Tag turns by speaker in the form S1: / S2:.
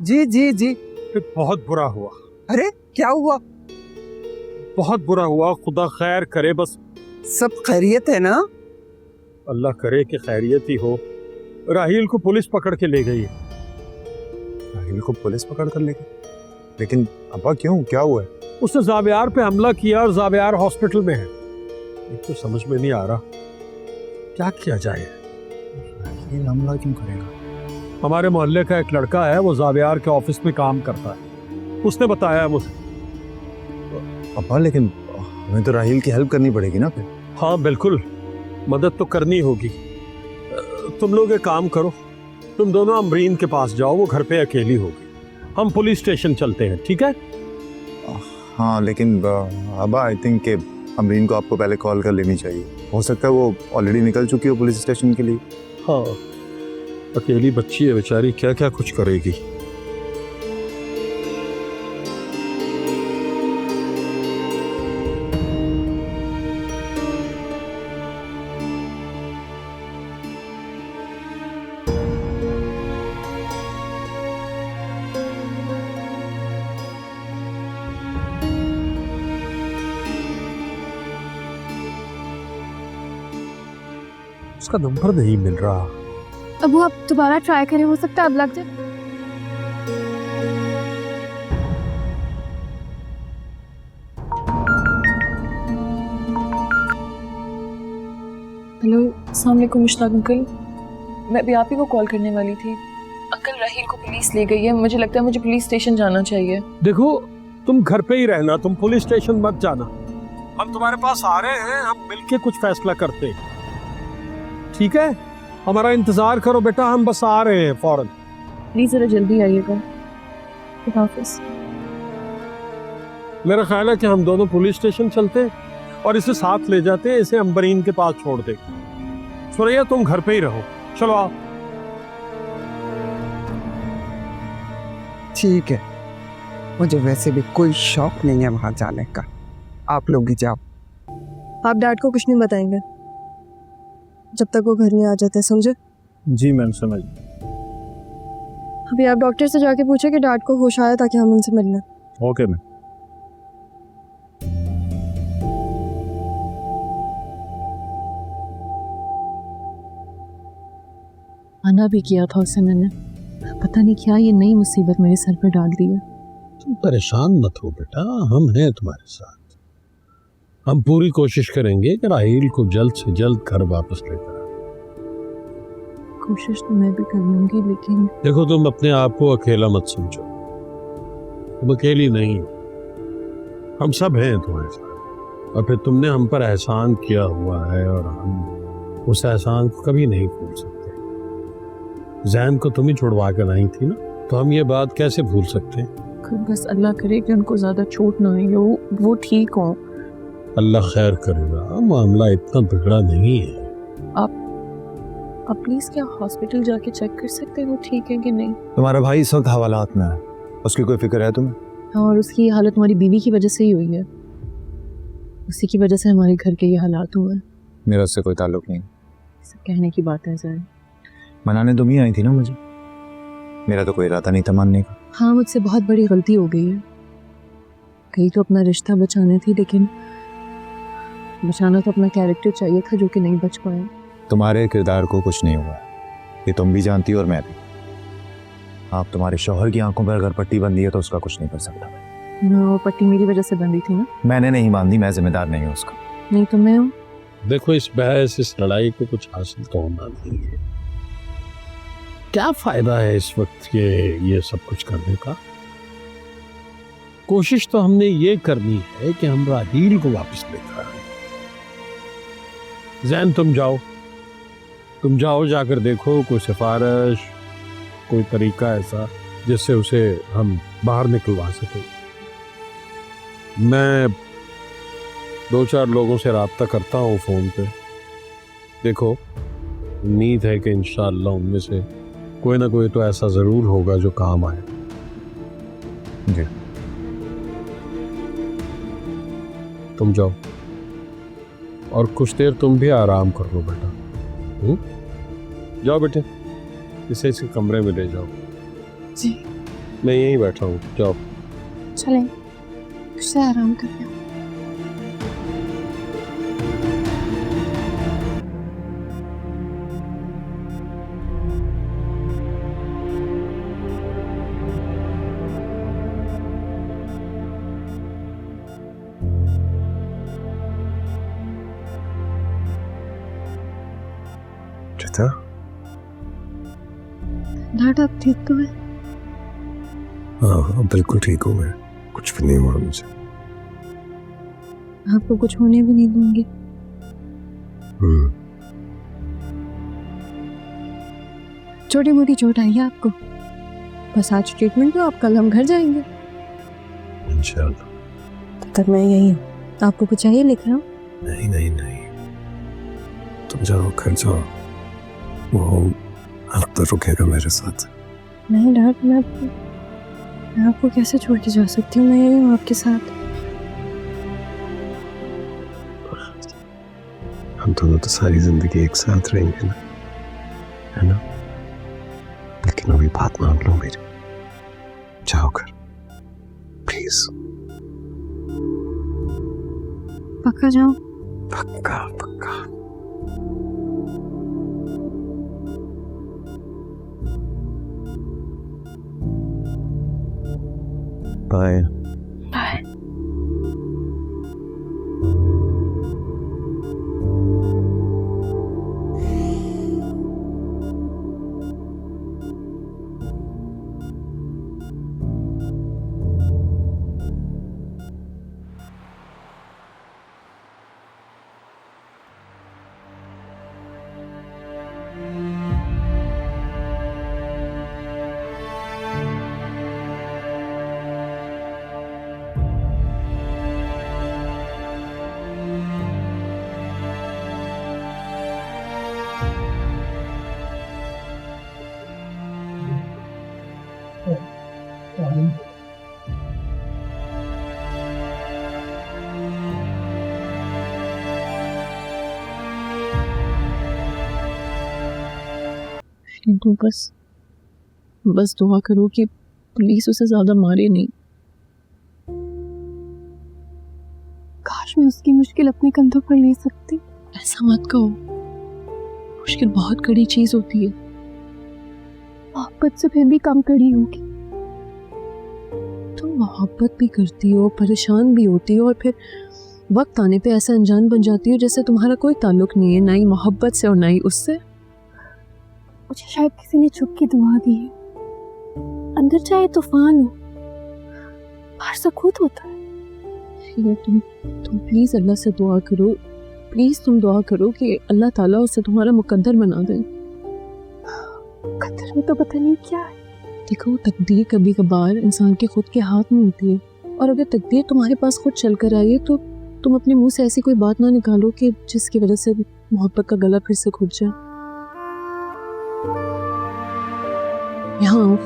S1: जी जी जी।
S2: बहुत बुरा हुआ।
S1: अरे क्या हुआ?
S2: बहुत बुरा हुआ, खुदा खैर करे। बस
S1: सब खैरियत है ना?
S2: अल्लाह करे कि खैरियत ही हो। राहील को पुलिस पकड़ के ले गई है।
S3: राहील को पुलिस पकड़ कर ले गई? लेकिन अब्बा क्यों, क्या हुआ है?
S2: उसने जावियार पे हमला किया और जावियार हॉस्पिटल में है। एक तो समझ में नहीं आ रहा क्या किया जाए।
S3: राहील हमला क्यों करेगा?
S2: हमारे मोहल्ले का एक लड़का है, वो जावियार के ऑफिस में काम करता है, उसने बताया मुझे।
S3: अब्बा लेकिन हमें तो राहील की हेल्प करनी पड़ेगी ना फिर।
S2: हाँ बिल्कुल, मदद तो करनी होगी। तुम लोग एक काम करो, तुम दोनों अमरीन के पास जाओ, वो घर पे अकेली होगी। हम पुलिस स्टेशन चलते हैं, ठीक है?
S3: हाँ लेकिन अब्बा आई थिंक कि अमरीन को आपको पहले कॉल कर लेनी चाहिए। हो सकता है वो ऑलरेडी निकल चुकी हो पुलिस स्टेशन के लिए।
S2: हाँ, अकेली बच्ची है बेचारी, क्या क्या कुछ करेगी। उसका नंबर नहीं मिल रहा।
S4: अब वो आप दोबारा ट्राई करें, हो सकता है अब लग जाए।
S5: हेलो, अस्सलाम वालेकुम मुश्ताक अंकल। मैं भी आप ही को कॉल करने वाली थी। अंकल राहील को पुलिस ले गई है, मुझे लगता है मुझे पुलिस स्टेशन जाना चाहिए।
S2: देखो, तुम घर पे ही रहना, तुम पुलिस स्टेशन मत जाना। हम तुम्हारे पास आ रहे हैं, हम मिलके कुछ फैसला करते हैं, ठीक है? हमारा इंतजार करो बेटा, हम बस आ रहे हैं फौरन।
S5: प्लीज जरा जल्दी आइएगा। खुदा हाफिज।
S2: मेरा ख्याल है कि हम दोनों पुलिस स्टेशन चलते हैं और इसे साथ ले जाते हैं, इसे अम्बरीन के पास छोड़ दे। सुरैया तुम घर पे ही रहो, चलो आओ।
S1: ठीक है, मुझे वैसे भी कोई शौक नहीं है वहां जाने का, आप लोग ही जाओ।
S6: आप डैड को कुछ नहीं बताएंगे जब तक वो घर नहीं आ जाते, समझे?
S3: जी मैम समझ।
S6: अभी आप डॉक्टर से जाके पूछे कि डैड को होश आया ताकि हम उनसे मिल लें।
S3: Okay ma'am.
S5: आना भी किया था उसे मैंने, पता नहीं क्या ये नई मुसीबत मेरे सर पर डाल दी है।
S2: तुम परेशान मत हो बेटा, हम हैं तुम्हारे साथ। हम पूरी कोशिश करेंगे कि राहील को जल्द से जल्द घर वापस लेकर आए।
S5: कोशिश तो मैं भी कर लूंगी, लेकिन
S2: देखो, तुम अपने आप को अकेला मत समझो, तुम अकेली नहीं हो, हम सब हैं तुम्हारे साथ। और फिर तुमने हम पर एहसान किया हुआ है और हम उस एहसान को कभी नहीं भूल सकते। जैन को तुम ही छुड़वा कर आई थी ना, तो हम ये बात कैसे भूल सकते हैं?
S5: खुद बस अल्लाह करे कि उनको ज्यादा चोट ना आई, वो ठीक हो।
S2: अल्लाह खैर करेगा, मामला इतना बिगड़ा नहीं है।
S5: आप प्लीज क्या हॉस्पिटल जाके चेक कर सकते हो ठीक है कि नहीं?
S3: तुम्हारा भाई इस वक्त हवालात में है, उसकी कोई फिक्र है तुम्हें?
S5: हाँ, और उसकी ये हालत हमारी बीवी की वजह से ही हुई है। उसी की वजह से हमारे घर के ये हालात हुए हैं।
S3: मेरा उससे कोई ताल्लुक नहीं।
S5: सब कहने की बात है सर।
S3: मनाने तुम ही आई थी ना मुझे, मेरा तो कोई इरादा नहीं था मानने का।
S5: हाँ, मुझसे बहुत बड़ी गलती हो गई है। कहीं तो अपना रिश्ता बचाने थी, लेकिन बचाना तो अपना कैरेक्टर चाहिए था, जो कि नहीं बच पाया।
S3: तुम्हारे किरदार को कुछ नहीं हुआ, ये तुम भी जानती हो और मैं भी। आप तुम्हारे शौहर की आंखों पर अगर पट्टी बंधी है तो उसका कुछ नहीं कर सकता।
S5: ना, वो पट्टी मेरी वजह से बंदी थी ना।
S3: मैंने नहीं बांधी, मैं जिम्मेदार नहीं हूँ उसका।
S5: नहीं तो मैं हूँ।
S2: देखो, इस बहस, इस लड़ाई को कुछ हासिल तो होना नहीं है। क्या फायदा है इस वक्त ये सब कुछ करने का? कोशिश तो हमने ये करनी है कि हम राहील को वापस लेकर आए। जैन तुम जाओ, जाकर देखो कोई सिफारिश, कोई तरीका ऐसा जिससे उसे हम बाहर निकलवा सके। मैं 2-4 लोगों से राब्ता करता हूँ फ़ोन पे। देखो, उम्मीद है कि इंशाअल्लाह उनमें से कोई ना कोई तो ऐसा ज़रूर होगा जो काम आए।
S3: जी।
S2: तुम जाओ और कुछ देर तुम भी आराम कर लो बेटा। जाओ बेटे, इसे कमरे में ले जाओ।
S5: जी।
S2: मैं यहीं बैठा हूँ, जाओ।
S4: चलें कुछ से आराम करते हैं।
S3: चिता,
S4: डैड आप ठीक तो है?
S3: हाँ बिल्कुल ठीक हूँ मैं, कुछ भी नहीं हुआ मुझे।
S4: आपको कुछ होने भी नहीं दूंगी। छोटी मोटी चोट आई है आपको, बस आज ट्रीटमेंट दो, आप कल हम घर जाएंगे।
S2: इंशाल्लाह।
S6: तब तक मैं यही हूँ।
S4: आपको कुछ चाहिए लिख रहा हूँ।
S3: नहीं नहीं नहीं, तुम जाओ घर जाओ, वो अब तो रुकेगा मेरे साथ।
S4: नहीं डैड, मैं आपको कैसे छोड़ के जा सकती हूँ, मैं यही हूँ आपके साथ।
S3: हम दोनों तो सारी जिंदगी एक साथ रहेंगे ना, है ना? लेकिन अभी बात मान लो मेरी, जाओ घर प्लीज।
S4: पक्का जाऊँ?
S3: पक्का पक्का। बाय।
S4: बाय।
S5: तो बस दुआ करो कि पुलिस उसे ज्यादा मारे नहीं।
S4: काश मैं उसकी मुश्किल अपने कंधों पर ले सकती।
S5: ऐसा मत कहो, मुश्किल बहुत कड़ी चीज होती है।
S4: मोहब्बत से फिर भी कम कड़ी होगी।
S5: तुम मोहब्बत भी करती हो, परेशान भी होती हो, और फिर वक्त आने पे ऐसा अनजान बन जाती हो जैसे तुम्हारा कोई ताल्लुक नहीं है, ना ही मोहब्बत से और ना ही उससे।
S4: मुझे शायद किसी ने चुप की दुआ दी है। अंदर चाहे तूफान हो, बाहर सुकून होता है।
S5: तुम प्लीज अल्लाह से दुआ करो, प्लीज तुम दुआ करो कि अल्लाह ताला उसे तुम्हारा मुकद्दर बना दे।
S4: मुकद्दर में तो पता नहीं क्या है।
S5: देखो, तकदीर कभी कभार इंसान के खुद के हाथ में होती है, और अगर तकदीर तुम्हारे पास खुद चल कर आई है तो तुम अपने मुंह से ऐसी कोई बात ना निकालो कि जिसकी वजह से मोहब्बत का गला फिर से घुट जाए। यहाँ